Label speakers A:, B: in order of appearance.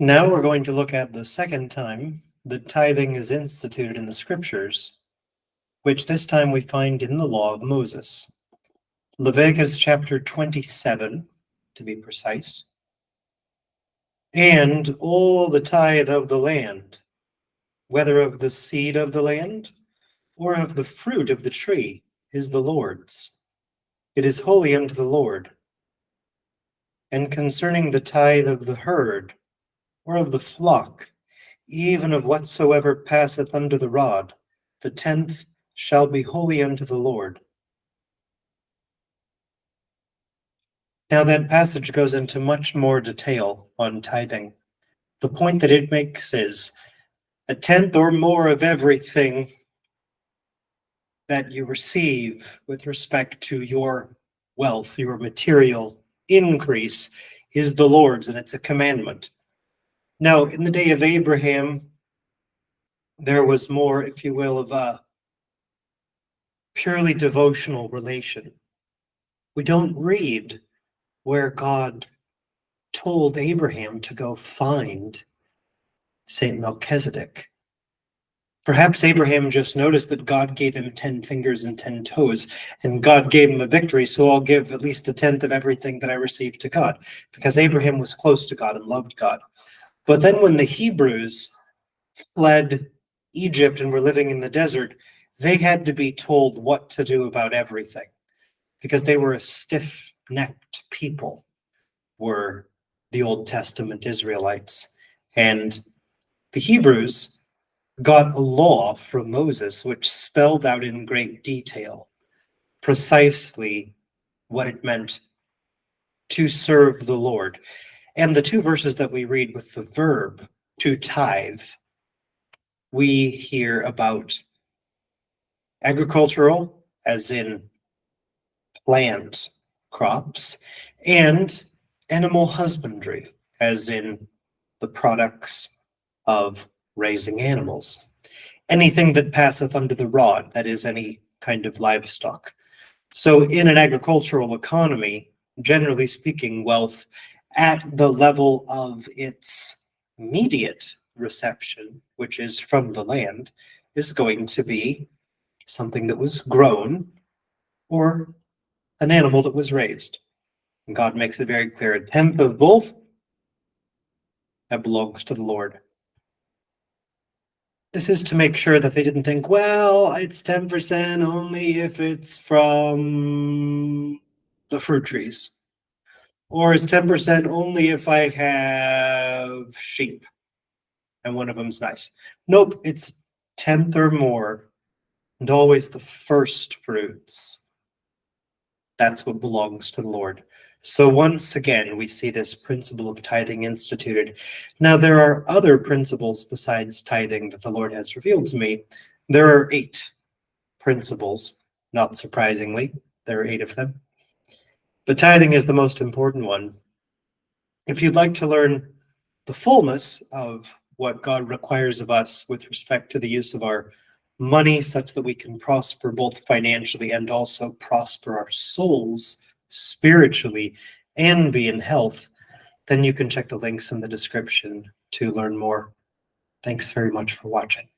A: Now we're going to look at the second time that tithing is instituted in the scriptures, which this time we find in the law of Moses. Leviticus chapter 27, to be precise. And all the tithe of the land, whether of the seed of the land or of the fruit of the tree, is the Lord's. It is holy unto the Lord. And concerning the tithe of the herd, or of the flock, even of whatsoever passeth under the rod, the 10th shall be holy unto the Lord. Now that passage goes into much more detail on tithing. The point that it makes is a 10th or more of everything that you receive with respect to your wealth, your material increase, is the Lord's, and it's a commandment. Now, in the day of Abraham, there was more, if you will, of a purely devotional relation. We don't read where God told Abraham to go find Saint Melchizedek. Perhaps Abraham just noticed that God gave him 10 fingers and 10 toes, and God gave him a victory, so I'll give at least a 10th of everything that I received to God, because Abraham was close to God and loved God. But then when the Hebrews fled Egypt and were living in the desert, they had to be told what to do about everything, because they were a stiff-necked people, were the Old Testament Israelites. And the Hebrews got a law from Moses which spelled out in great detail precisely what it meant to serve the Lord. And the two verses that we read with the verb to tithe, we hear about agricultural, as in plant crops, and animal husbandry, as in the products of raising animals. Anything that passeth under the rod, that is, any kind of livestock. So in an agricultural economy, generally speaking, wealth at the level of its immediate reception, which is from the land, is going to be something that was grown or an animal that was raised. And God makes it very clear, a 10th of both, that belongs to the Lord. This is to make sure that they didn't think, well, it's 10% only if it's from the fruit trees. Or it's 10% only if I have sheep and one of them's nice. Nope, it's 10th or more, and always the first fruits. That's what belongs to the Lord. So once again, we see this principle of tithing instituted. Now, there are other principles besides tithing that the Lord has revealed to me. There are 8 principles, not surprisingly. There are 8 of them. But tithing is the most important one. If you'd like to learn the fullness of what God requires of us with respect to the use of our money, such that we can prosper both financially and also prosper our souls spiritually and be in health, then you can check the links in the description to learn more. Thanks very much for watching.